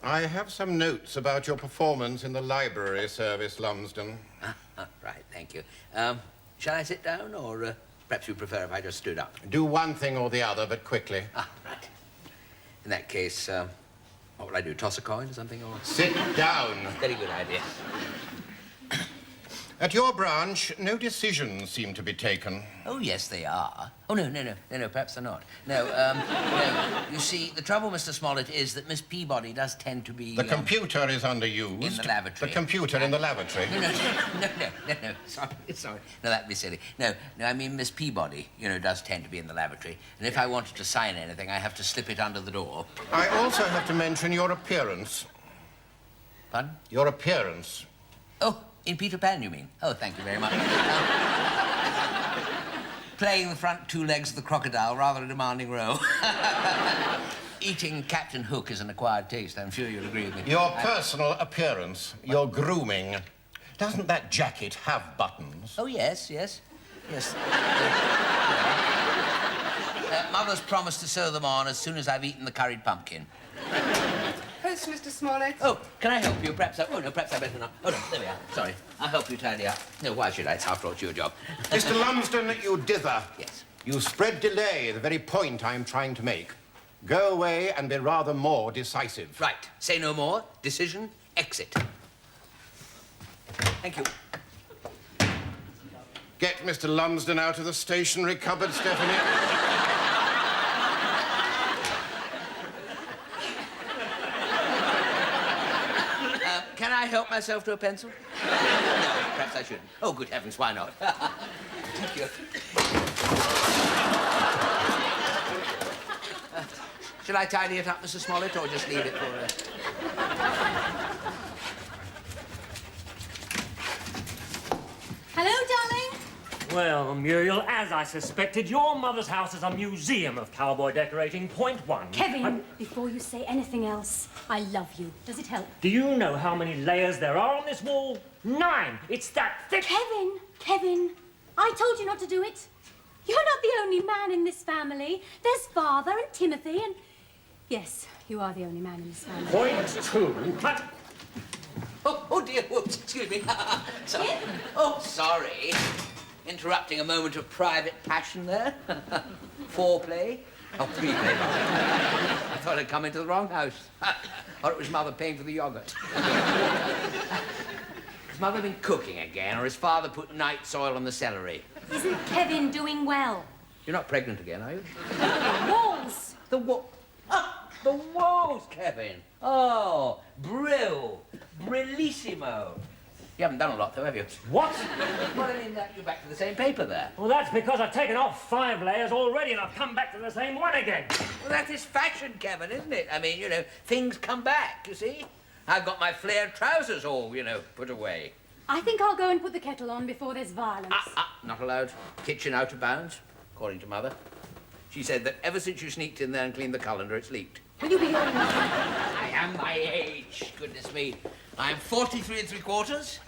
I have some notes about your performance in the library service, Lumsden. Right, thank you. Shall I sit down, or perhaps you prefer if I just stood up? Do one thing or the other, but quickly. Right. In that case, what will I do, toss a coin or something, or...? Sit down. Very good idea. At your branch, no decisions seem to be taken. Oh, yes, they are. Oh, no, perhaps they're not. No, you see, the trouble, Mr. Smollett, is that Miss Peabody does tend to be... The computer is underused. In the lavatory. The computer in the lavatory. No, sorry. No, that'd be silly. No, I mean Miss Peabody, does tend to be in the lavatory. And if I wanted to sign anything, I have to slip it under the door. I also have to mention your appearance. Pardon? Your appearance. Oh, in Peter Pan, you mean? Oh, thank you very much. Playing the front two legs of the crocodile, rather a demanding role. Eating Captain Hook is an acquired taste, I'm sure you'll agree with me. Your personal appearance, your grooming. Doesn't that jacket have buttons? Oh, yes. Mother's promised to sew them on as soon as I've eaten the curried pumpkin. Post, Mr. Smollett. Oh, can I help you? Perhaps I better not. Oh, no, there we are. Sorry. I'll help you tidy up. No, why should I? It's after all, it's your job. Mr. Lumsden, you dither. Yes. You spread delay, the very point I'm trying to make. Go away and be rather more decisive. Right. Say no more. Decision, exit. Thank you. Get Mr. Lumsden out of the stationery cupboard, Stephanie. Can I help myself to a pencil? No, perhaps I shouldn't. Oh, good heavens, why not? Thank you. Shall I tidy it up, Mr. Smollett, or just leave it for... Hello, darling. Well, Muriel, as I suspected, your mother's house is a museum of cowboy decorating. Point one. Kevin, before you say anything else, I love you. Does it help? Do you know how many layers there are on this wall? 9. It's that thick. Kevin, I told you not to do it. You're not the only man in this family. There's Father and Timothy and... Yes, you are the only man in this family. Point 2. Cut. Oh, dear, whoops, excuse me. Sorry. Oh, sorry. Interrupting a moment of private passion there. Foreplay. Oh, preplay. I thought I'd come into the wrong house. Or it was Mother paying for the yogurt. Has Mother been cooking again, or has Father put night soil on the celery? Isn't Kevin doing well? You're not pregnant again, are you? Walls. The walls, Kevin. Oh, brillissimo. You haven't done a lot, though, have you? What? Well, I mean, you're back to the same paper there. Well, that's because I've taken off 5 layers already and I've come back to the same one again. Well, that is fashion, Kevin, isn't it? I mean, things come back, you see? I've got my flared trousers all, put away. I think I'll go and put the kettle on before there's violence. Not allowed. Kitchen out of bounds, according to Mother. She said that ever since you sneaked in there and cleaned the colander, it's leaked. Will you be... I am my age, goodness me. I am 43 3/4.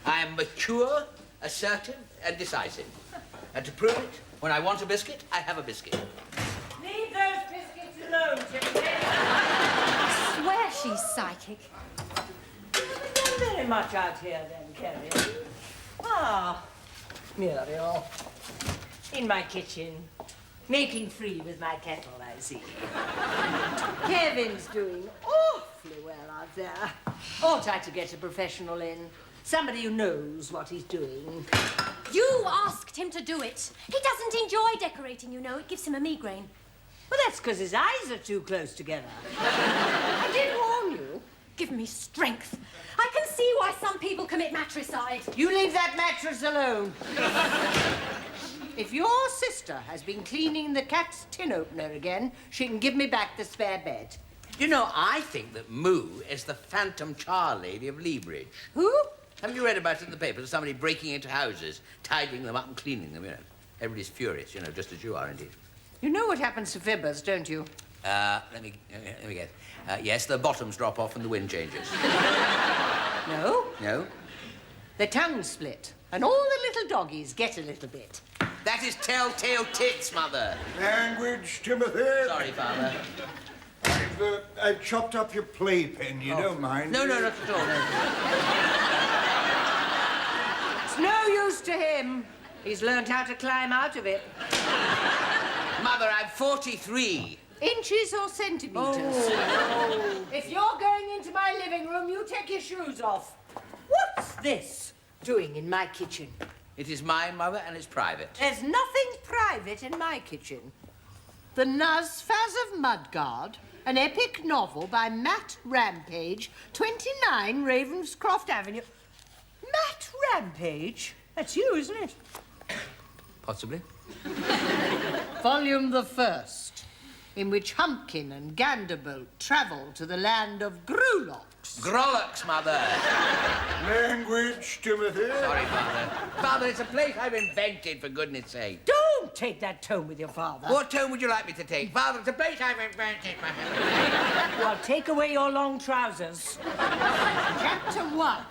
I am mature, assertive, and decisive. And to prove it, when I want a biscuit, I have a biscuit. Leave those biscuits alone, Timothy. I swear she's psychic. You haven't done very much out here then, Kevin. Ah, Muriel. In my kitchen. Making free with my kettle, I see. Kevin's doing awfully well out there. Ought I to get a professional in? Somebody who knows what he's doing. You asked him to do it. He doesn't enjoy decorating, It gives him a migraine. Well, that's because his eyes are too close together. I did warn you. Give me strength. I can see why some people commit matricide. You leave that mattress alone. If your sister has been cleaning the cat's tin opener again, she can give me back the spare bed. I think that Moo is the phantom char lady of Leabridge. Who? Haven't you read about it in the papers? Somebody breaking into houses, tidying them up and cleaning them, Everybody's furious, just as you are, indeed. You know what happens to fibbers, don't you? Let me guess. Yes, the bottoms drop off and the wind changes. No. No? The tongues split, and all the little doggies get a little bit. That is telltale tits, Mother. Language, Timothy. Sorry, Father. I've chopped up your playpen. You don't mind? No, not at all. No. It's no use to him. He's learned how to climb out of it. Mother, I'm 43. Inches or centimetres? Oh. If you're going into my living room, you take your shoes off. What's this doing in my kitchen? It is mine, Mother, and it's private. There's nothing private in my kitchen. The Nuzfaz of Mudguard, an epic novel by Matt Rampage, 29 Ravenscroft Avenue. Matt Rampage? That's you, isn't it? Possibly. Volume the first, in which Humpkin and Ganderbolt travel to the land of Grulox. Grollox, Mother. Language, Timothy. Sorry, Father. Father, it's a place I've invented, for goodness sake. Don't take that tone with your father. What tone would you like me to take? Father, it's a place I've invented. Well, take away your long trousers. Chapter 1.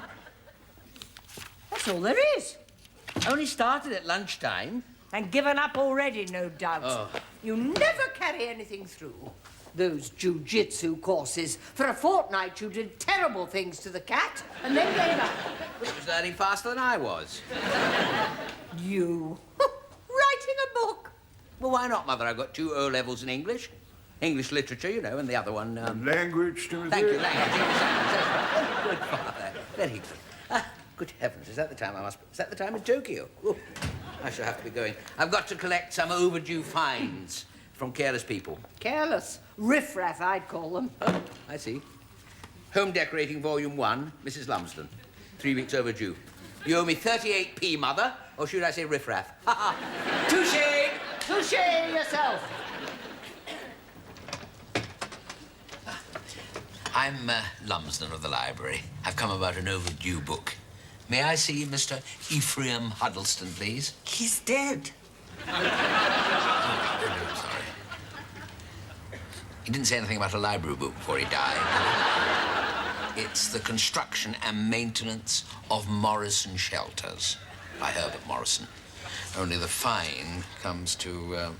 That's all there is. Only started at lunchtime. And given up already, no doubt. Oh. You never carry anything through. Those jiu-jitsu courses. For a fortnight, you did terrible things to the cat and then gave up. It was learning faster than I was. You. Writing a book. Well, why not, Mother? I've got 2 O levels in English. English literature, you know, and the other one, Language, Timothy. Thank you, language. Oh, good, Father. Very good. Good heavens, is that the time is that the time in Tokyo? Ooh, I shall have to be going. I've got to collect some overdue fines from careless people. Careless. Riffraff, I'd call them. Oh, I see. Home Decorating, Volume 1, Mrs. Lumsden. 3 weeks overdue. You owe me 38p, Mother, or should I say riffraff? Ha ha! Touché! Touché yourself. I'm Lumsden of the library. I've come about an overdue book. May I see Mr. Ephraim Huddleston, please? He's dead. I'm sorry. He didn't say anything about a library book before he died. It's The Construction and Maintenance of Morrison Shelters by Herbert Morrison. Only the fine comes to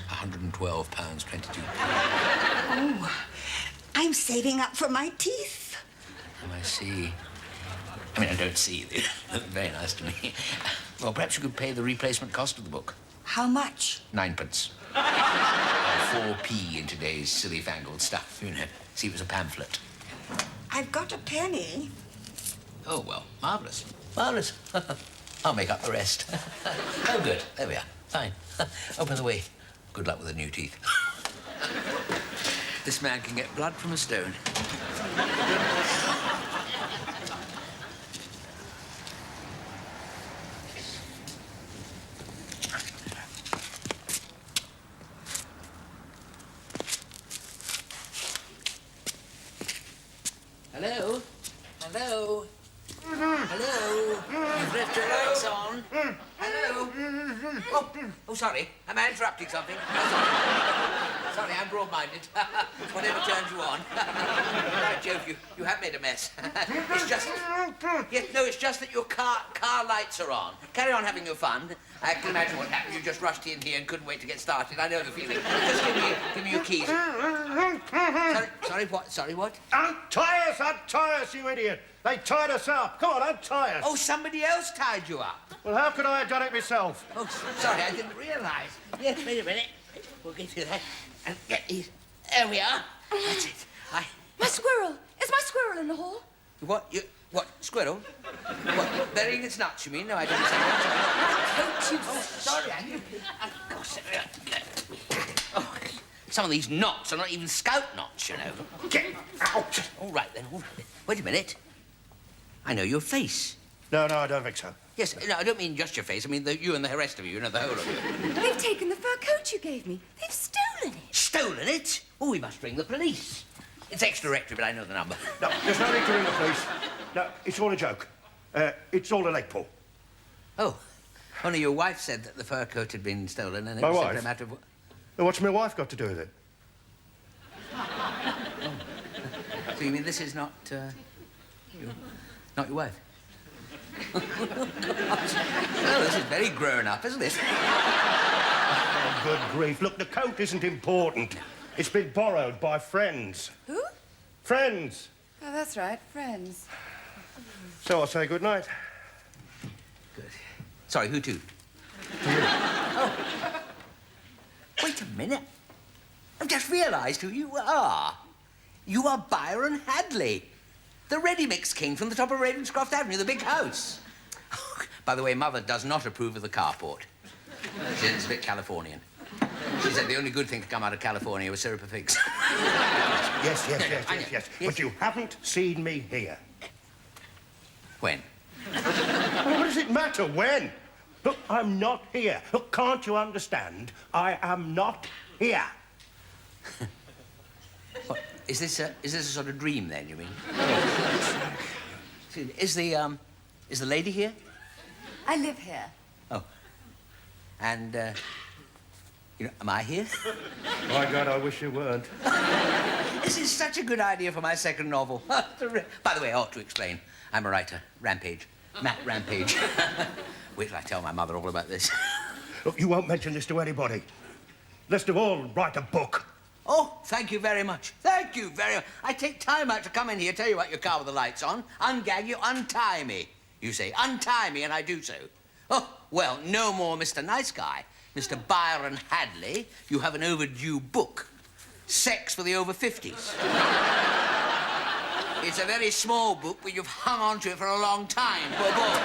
£112.22. Oh, I'm saving up for my teeth. Oh, I see. I mean, I don't see. They look very nice to me. Well, perhaps you could pay the replacement cost of the book. How much? 9p. 4p in today's silly fangled stuff, you know. See, it was a pamphlet. I've got a penny. Oh, well, marvellous. Marvellous. I'll make up the rest. Oh, good. There we are. Fine. Oh, by the way, good luck with the new teeth. This man can get blood from a stone. Hello? Hello? Hello? You've left your lights on. Hello? Oh, sorry. Am I interrupting something? Oh, sorry, I'm broad-minded. Whatever turns you on. By Jove, you have made a mess. It's just... Yes, no, it's just that your car lights are on. Carry on having your fun. I can imagine what happened. You just rushed in here and couldn't wait to get started. I know the feeling. Just give me your keys. Sorry, what? Untie us, you idiot! They tied us up. Come on, untie us. Oh, somebody else tied you up. Well, how could I have done it myself? Oh, sorry, I didn't realise. Yes, wait a minute. We'll get you that and get these. There we are. That's it. My squirrel! Is my squirrel in the hall? What? What? Squirrel? What? Burying its nuts, you mean? No, I didn't say that. Coat, you... Oh, sorry, Oh, some of these knots are not even scout knots, you know. Get out! All right, then. Wait a minute. I know your face. No, I don't think so. Yes, no, I don't mean just your face. I mean you and the rest of you, you know, the whole of you. They've taken the fur coat you gave me. They've stolen it. Stolen it? Oh, we must ring the police. It's extra-rectory, but I know the number. No, there's no need to ring the police. No, it's all a joke. It's all a leg pull. Oh, only your wife said that the fur coat had been stolen, and it My was wife? simply a matter of... Now, what's my wife got to do with it? Oh. So you mean this is not your wife? Well, this is very grown up, isn't it? Oh, good grief. Look, the coat isn't important. It's been borrowed by friends. Who? Friends. Oh, that's right, friends. So I'll say good night. Good. Sorry, who to? Oh. Wait a minute. I've just realised who you are. You are Byron Hadley, the ready-mix king from the top of Ravenscroft Avenue, the big house. By the way, Mother does not approve of the carport. She said it's a bit Californian. She said the only good thing to come out of California was syrup of figs. Yes. But you haven't seen me here. When? Well, what does it matter when? Look, I'm not here. Look, can't you understand? I am not here. What, is this a sort of dream, then, you mean? Is the lady here? I live here. Oh. And, you know, am I here? My God, I wish you weren't. This is such a good idea for my second novel. By the way, I ought to explain. I'm a writer. Rampage. Matt Rampage. Wait till I tell my mother all about this. Look, you won't mention this to anybody. Least of all, write a book. Oh, thank you very much. Thank you very much. I take time out to come in here, tell you about your car with the lights on, ungag you, untie me. You say, untie me, and I do so. Oh, well, no more Mr. Nice Guy. Mr. Byron Hadley, you have an overdue book. Sex for the over 50s. It's a very small book, but you've hung on to it for a long time, poor boy.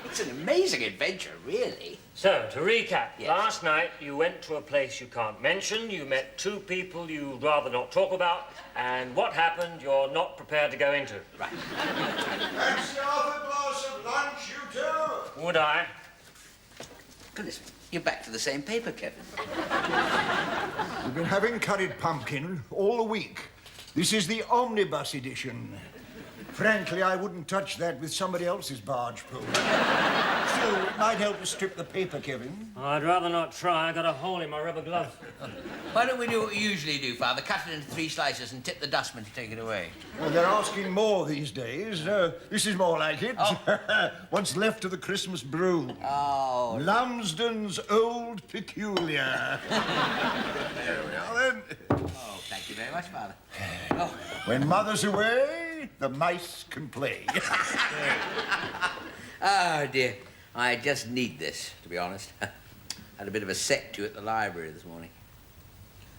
It's an amazing adventure, really. So, to recap, Yes. last night you went to a place you can't mention, you met two people you'd rather not talk about, and what happened you're not prepared to go into. Right. Fancy half a glass of lunch, you two? Would I? Goodness, you're back to the same paper, Kevin. We've been having curried pumpkin all the week. This is the omnibus edition. Frankly, I wouldn't touch that with somebody else's barge pole. Still, it might help to strip the paper, Kevin. I'd rather not try. I got a hole in my rubber glove. Why don't we do what we usually do, Father? Cut it into 3 slices and tip the dustman to take it away. Well, they're asking more these days. This is more like it. Oh. What's left of the Christmas brew. Oh. Lumsden's Old Peculiar. There we are, then. Oh, thank you very much, Father. Oh. When Mother's away, the mice can play. Oh, dear. I just need this, to be honest. Had a bit of a set to at the library this morning.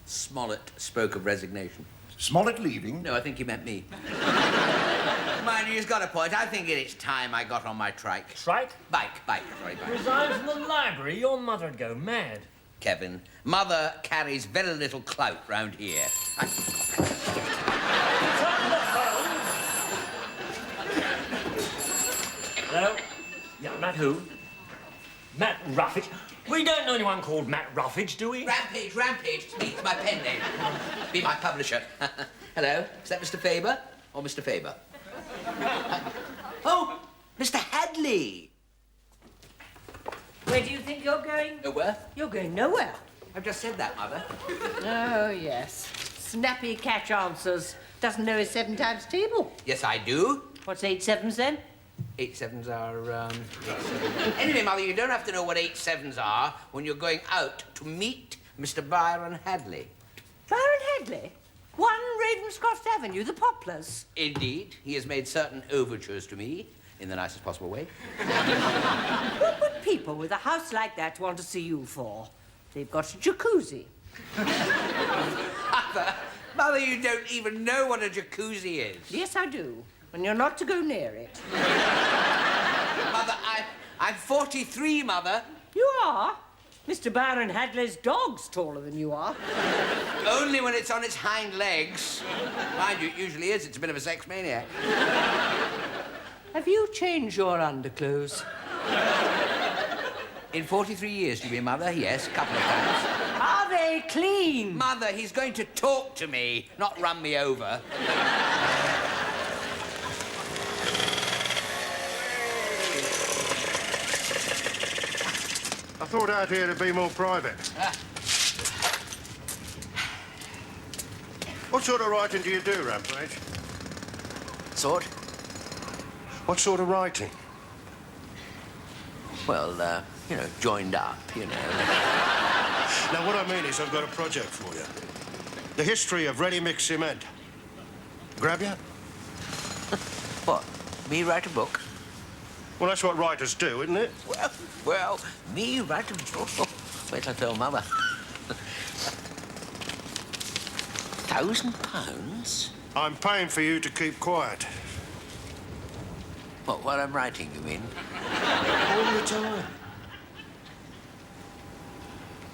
Smollett spoke of resignation. Smollett leaving? No, I think he meant me. Mind you, he's got a point. I think it's time I got on my trike. Trike? Bike. Sorry, bike. Resign from the library? Your mother'd go mad. Kevin, Mother carries very little clout round here. Hello? Yeah, Matt who? Matt Ruffage? We don't know anyone called Matt Ruffage, do we? Rampage. It's me. It's my pen name. Be my publisher. Hello? Is that Mr. Faber or Mr. Faber? Oh, Mr. Hadley. Where do you think you're going? Nowhere. You're going nowhere. I've just said that, Mother. Oh, yes. Snappy catch answers. Doesn't know his 7 times table. Yes, I do. What's 8 sevens then? 8 sevens are, 8 sevens. Anyway, Mother, you don't have to know what 8 sevens are when you're going out to meet Mr. Byron Hadley. Byron Hadley? 1 Ravenscroft Avenue, the Poplars. Indeed, he has made certain overtures to me in the nicest possible way. What would people with a house like that want to see you for? They've got a jacuzzi. Mother, you don't even know what a jacuzzi is. Yes, I do. And you're not to go near it. Mother, I'm 43, Mother. You are? Mr. Byron Hadley's dog's taller than you are. Only when it's on its hind legs. Mind you, it usually is. It's a bit of a sex maniac. Have you changed your underclothes? In 43 years, you mean, Mother? Yes, a couple of times. Are they clean? Mother, he's going to talk to me, not run me over. I thought out here to be more private. What sort of writing do you do, Rampage? Sort? What sort of writing? Well, you know, joined up, you know. Now, what I mean is I've got a project for you. The history of ready-mix cement. Grab you? What? Me write a book? Well, that's what writers do, isn't it? Well, me write a book? Wait till I tell Mother. £1,000? I'm paying for you to keep quiet. What I'm writing, you mean? All the time.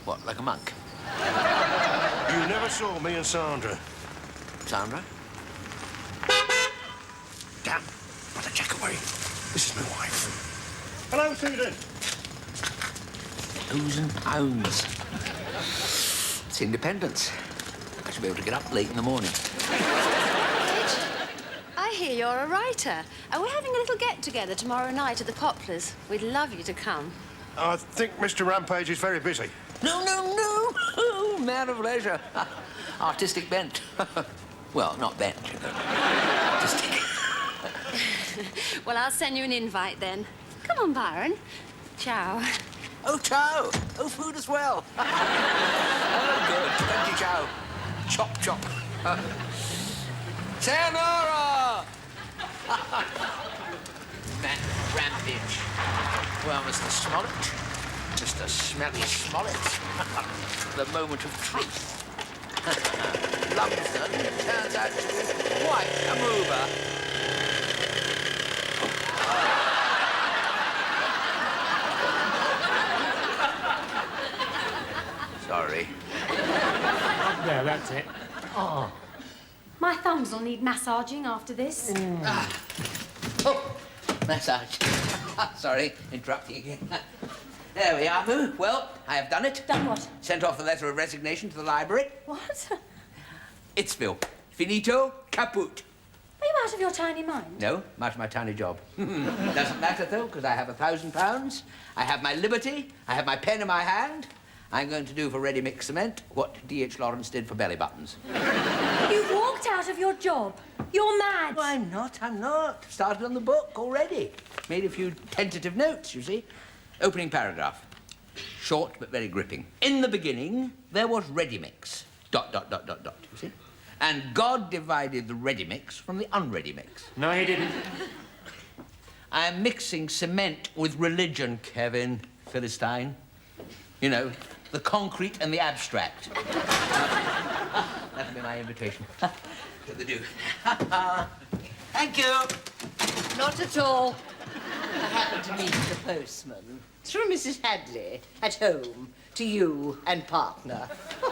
What, like a monk? You never saw me and Sandra. Sandra? Damn. Put the check away. This is my wife. Hello, Susan. £1,000. It's independence. I should be able to get up late in the morning. I hear you're a writer, and we're having a little get-together tomorrow night at the Poplars. We'd love you to come. I think Mr. Rampage is very busy. No. Man of leisure. Artistic bent. Well, not bent, you know. Artistic. Well, I'll send you an invite then. Come on, Byron. Ciao. Oh, chow. Oh, food as well. Oh, good. Plenty chow. Chop. Sayonara! Man, rampage. Well, Mr. Smollett. Mr. Smelly Smollett. The moment of truth. Lumsden turns out to be quite a mover. Sorry. There, that's it. Oh. My thumbs will need massaging after this. Oh, massage. Sorry, interrupting again. There we are, Moo. Well, I have done it. Done what? Sent off the letter of resignation to the library. What? Itsville. Finito, caput. Are you out of your tiny mind? No, I'm out of my tiny job. Doesn't matter, though, because I have £1,000. I have my liberty. I have my pen in my hand. I'm going to do for ready-mix cement what D.H. Lawrence did for belly buttons. You walked out of your job. You're mad. No, I'm not. Started on the book already. Made a few tentative notes, you see. Opening paragraph. Short but very gripping. In the beginning, there was ready-mix. ... you see? And God divided the ready-mix from the unready mix. No, he didn't. I'm mixing cement with religion, Kevin, Philistine. You know, the concrete and the abstract. That'll be my invitation. To the do. Thank you. Not at all. I happened to meet the postman. It's from Mrs. Hadley, at home, to you and partner. I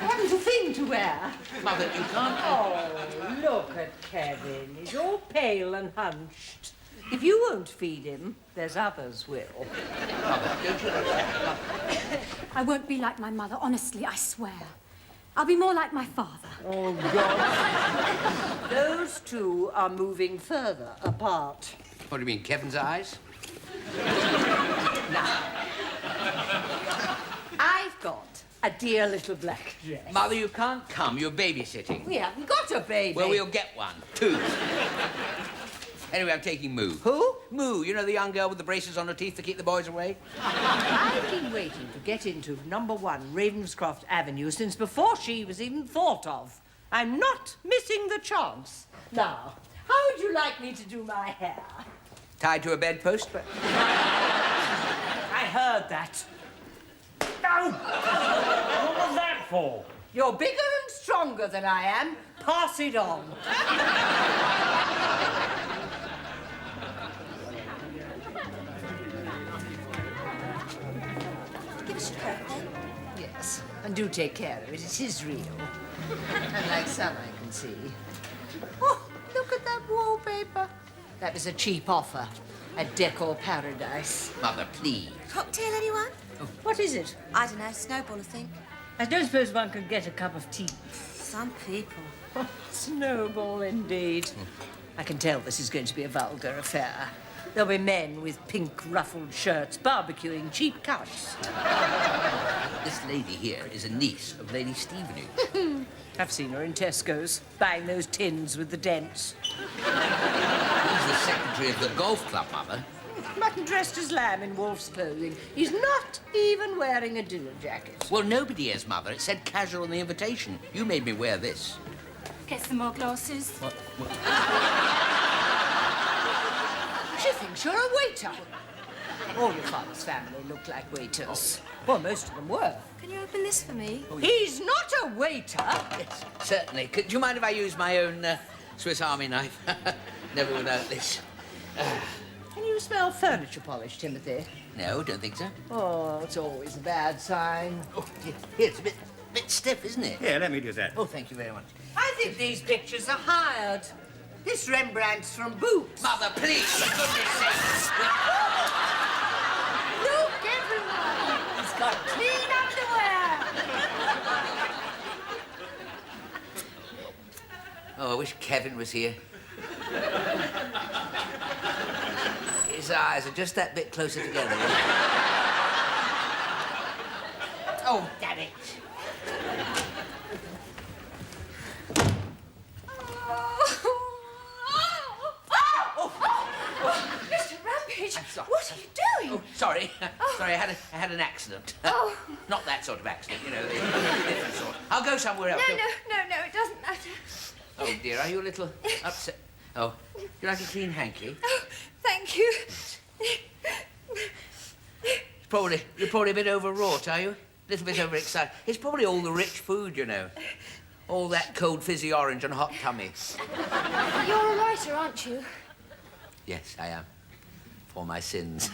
haven't a thing to wear. Mother, you can't... Oh, look at Kevin. He's all pale and hunched. If you won't feed him, there's others will. Mother, don't you... I won't be like my mother, honestly, I swear. I'll be more like my father. Oh, God. Those two are moving further apart. What do you mean, Kevin's eyes? Now, I've got a dear little black dress. Mother, you can't come. You're babysitting. We haven't got a baby. Well, we'll get one. 2. Anyway, I'm taking Moo. Who? Moo, you know the young girl with the braces on her teeth to keep the boys away? I've been waiting to get into number 1 Ravenscroft Avenue since before she was even thought of. I'm not missing the chance. Now, how would you like me to do my hair? Tied to a bedpost, but... I heard that. No! What was that for? You're bigger and stronger than I am. Pass it on. Give us your coat, then. Yes, and do take care of it. It is real. Unlike some I can see. Oh, look at that wallpaper. That was a cheap offer at Decor Paradise. Mother, please. Cocktail, anyone? What is it? I don't know. Snowball, I think. I don't suppose one could get a cup of tea. Some people. Oh, Snowball, indeed. I can tell this is going to be a vulgar affair. There'll be men with pink ruffled shirts barbecuing cheap cuts. This lady here is a niece of Lady Stevenage. I've seen her in Tesco's, buying those tins with the dents. These the secretary of the golf club, Mother. Mutton dressed as lamb in wolf's clothing. He's not even wearing a dinner jacket. Well, nobody is, Mother. It said casual on the invitation. You made me wear this. Get some more glasses. What? She thinks you're a waiter. All your father's family looked like waiters. Well, most of them were. Can you open this for me? He's not a waiter. Yes, certainly. Do you mind if I use my own Swiss Army knife? Never without this. Can you smell furniture polish, Timothy? No, don't think so. Oh, it's always a bad sign. Oh, here, it's a bit stiff, isn't it? Yeah, let me do that. Oh, thank you very much. I think these pictures are hired. This Rembrandt's from Boots. Mother, please, for goodness sake. Look, everyone! He's got clean underwear! Oh, I wish Kevin was here. His eyes are just that bit closer together. Oh, damn it. Mr. Rampage, I'm sorry. what are you doing? Oh, sorry. Sorry, I had an accident. Oh. Not that sort of accident, you know, the different sort. I'll go somewhere else. No, it doesn't matter. Oh, dear, are you a little upset? Oh, you like a clean hanky? Oh, thank you. You're probably a bit overwrought, are you? A little bit overexcited. It's probably all the rich food, you know. All that cold fizzy orange and hot tummy. You're a writer, aren't you? Yes, I am. For my sins.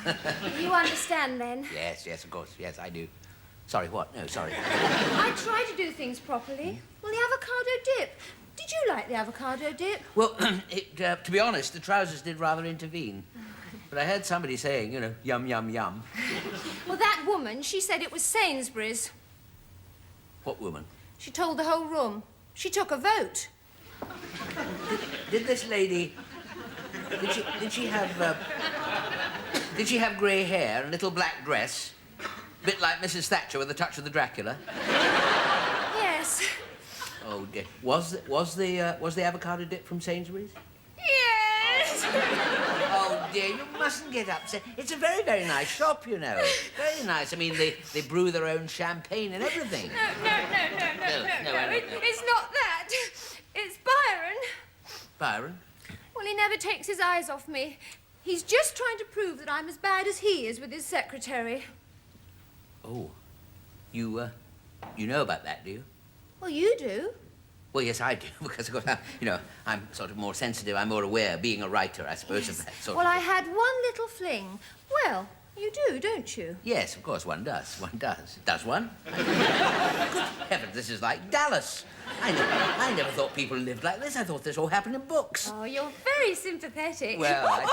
You understand, then? Yes, of course. Yes, I do. Sorry, what? No, sorry. I try to do things properly. Well, the avocado dip. Did you like the avocado dip? Well, to be honest, the trousers did rather intervene. But I heard somebody saying, you know, yum, yum, yum. Well, that woman, she said it was Sainsbury's. What woman? She told the whole room. She took a vote. Did this lady... Did she have grey hair and a little black dress? A bit like Mrs. Thatcher with a touch of the Dracula? Yes. Oh, dear. Was the avocado dip from Sainsbury's? Yes. Oh, dear, you mustn't get upset. It's a very, very nice shop, you know. Very nice. I mean, they brew their own champagne and everything. No. I don't know. It's not that. It's Byron. Byron? Well, he never takes his eyes off me. He's just trying to prove that I'm as bad as he is with his secretary. Oh. You know about that, do you? Well, you do. Well, yes, I do, because, of course, I'm sort of more sensitive, I'm more aware, being a writer, I suppose, of that sort Well, of... I had one little fling. Well, you do, don't you? Yes, of course, one does. One does. Does one? Good heavens, this is like Dallas. I never thought people lived like this. I thought this all happened in books. Oh, you're very sympathetic. Well,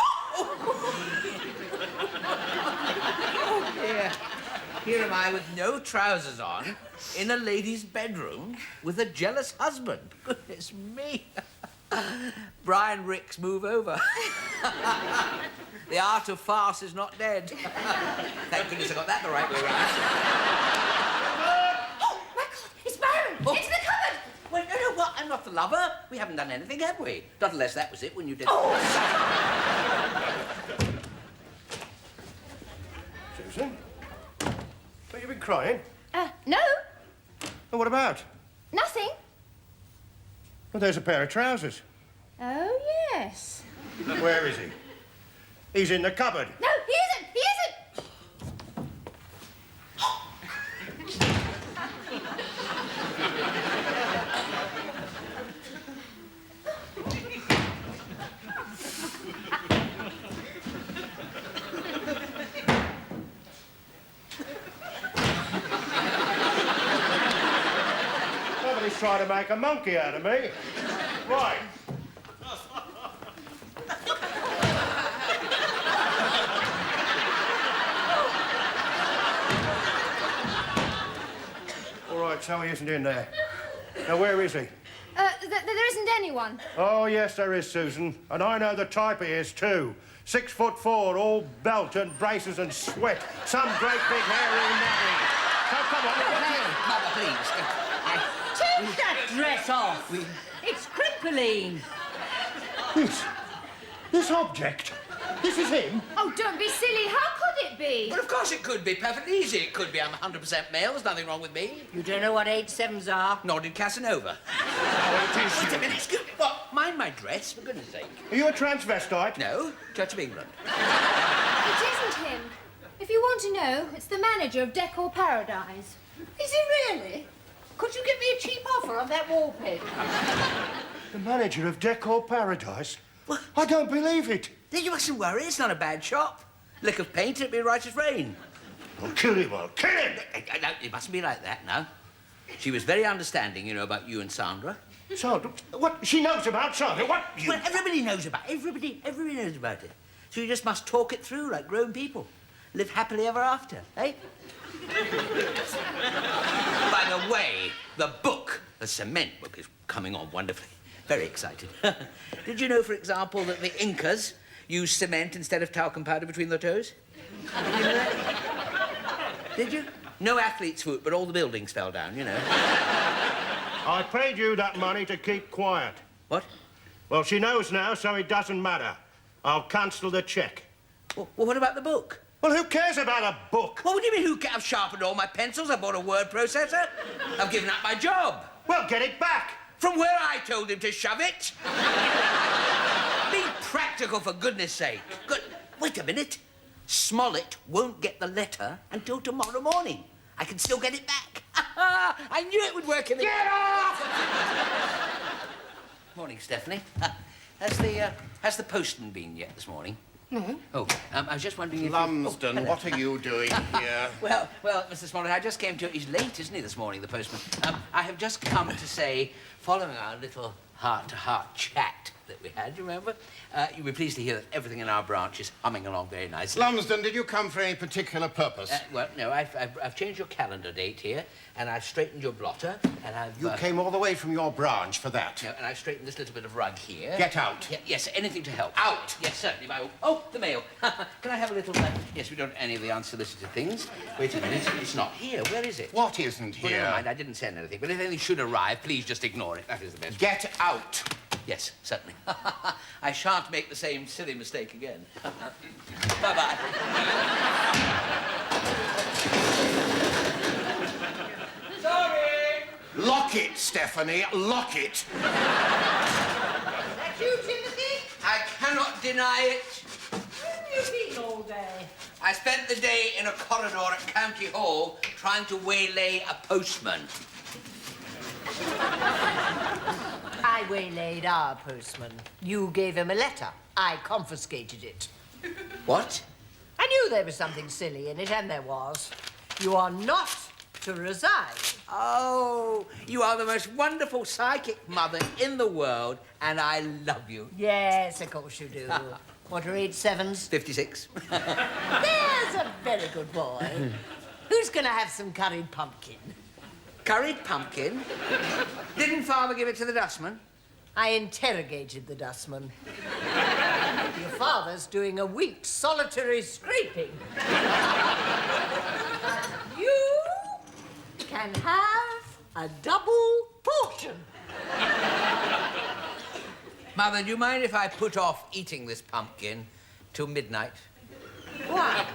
Oh, dear. Here am I with no trousers on, in a lady's bedroom, with a jealous husband. Goodness me. Brian Ricks, move over. The art of farce is not dead. Thank goodness I got that the right way round. Oh, my God, it's Byron! Oh. Into the cupboard! Wait, no, what? I'm not the lover. We haven't done anything, have we? Not unless that was it when you did... Susan? Have you been crying? No, Well, what about? nothing. Well, there's a pair of trousers. Oh, yes. Where is he? He's in the cupboard. No, he isn't! He isn't! Somebody's trying to make a monkey out of me. Right. All right, so he isn't in there. Now, where is he? There isn't anyone. Oh, yes, there is, Susan. And I know the type he is, too. 6'4", all belt and braces and sweat. Some great big hairy nutty. So, come on, Mother, please. Take that dress off. It's crippling. This object? This is him? Oh, don't be silly. How could it be? Well, of course it could be. Perfectly easy it could be. I'm 100% male. There's nothing wrong with me. You don't know what 8/7s are? Nor did Casanova. Oh, it is Wait a you. minute, excuse me. What? Mind my dress, for goodness sake. Are you a transvestite? No, Church of England. It isn't him. If you want to know, it's the manager of Decor Paradise. Is it really? Could you give me a cheap offer on that wallpaper? The manager of Decor Paradise? What? I don't believe it. You mustn't worry. It's not a bad shop. Lick of paint, it'd be right as rain. I'll kill him, I'll kill him! No, it mustn't be like that, no. She was very understanding, you know, about you and Sandra. Sandra? What? She knows about Sandra? What? You... Well, everybody knows about it. Everybody knows about it. So you just must talk it through like grown people. Live happily ever after, eh? By the way, the book, the cement book, is coming on wonderfully. Very excited. Did you know, for example, that the Incas used cement instead of talcum powder between their toes? Did you know that? Did you? No athlete's foot, but all the buildings fell down, you know. I paid you that money to keep quiet. What? Well, she knows now, so it doesn't matter. I'll cancel the cheque. Well, what about the book? Well, who cares about a book? What do you mean, I've sharpened all my pencils, I bought a word processor. I've given up my job. Well, get it back. From where I told him to shove it. Be practical, for goodness sake. Good. Wait a minute. Smollett won't get the letter until tomorrow morning. I can still get it back. I knew it would work in the... Get off! Morning, Stephanie. Has the postman been yet this morning? No. Oh, I was just wondering if... Lumsden, hello. what are you doing here? Well, Mr. Smollett, I just came to... He's late, isn't he, this morning, the postman? I have just come to say, following our little heart-to-heart chat that we had, you remember? You'll be pleased to hear that everything in our branch is humming along very nicely. Lumsden, did you come for any particular purpose? Well, no, I've changed your calendar date here, and I've straightened your blotter, and I've... You came all the way from your branch for that. No, and I've straightened this little bit of rug here. Get out. Yes, anything to help. Out. Yes, certainly. Oh, the mail. Can I have a little... Yes, we don't do any of the unsolicited things. Wait a minute, it's not here. Where is it? What isn't Well, here? never mind, I didn't send anything. But if anything should arrive, please just ignore it. That is the best. Get out. Yes, certainly. I shan't make the same silly mistake again. Bye-bye. Sorry! Lock it, Stephanie. Lock it. That you, Timothy? I cannot deny it. Where have you been all day? I spent the day in a corridor at County Hall trying to waylay a postman. I waylaid our postman. You gave him a letter. I confiscated it. What? I knew there was something silly in it, and there was. You are not to resign. Oh, you are the most wonderful psychic mother in the world, and I love you. Yes, of course you do. What are 8/7s? 56. There's a very good boy. Who's going to have some curried pumpkin? Curried pumpkin? Didn't Father give it to the dustman? I interrogated the dustman. Your father's doing a week's solitary scraping. You can have a double portion. Mother, do you mind if I put off eating this pumpkin till midnight? Why?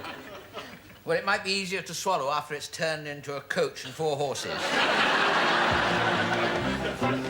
Well, it might be easier to swallow after it's turned into a coach and 4 horses.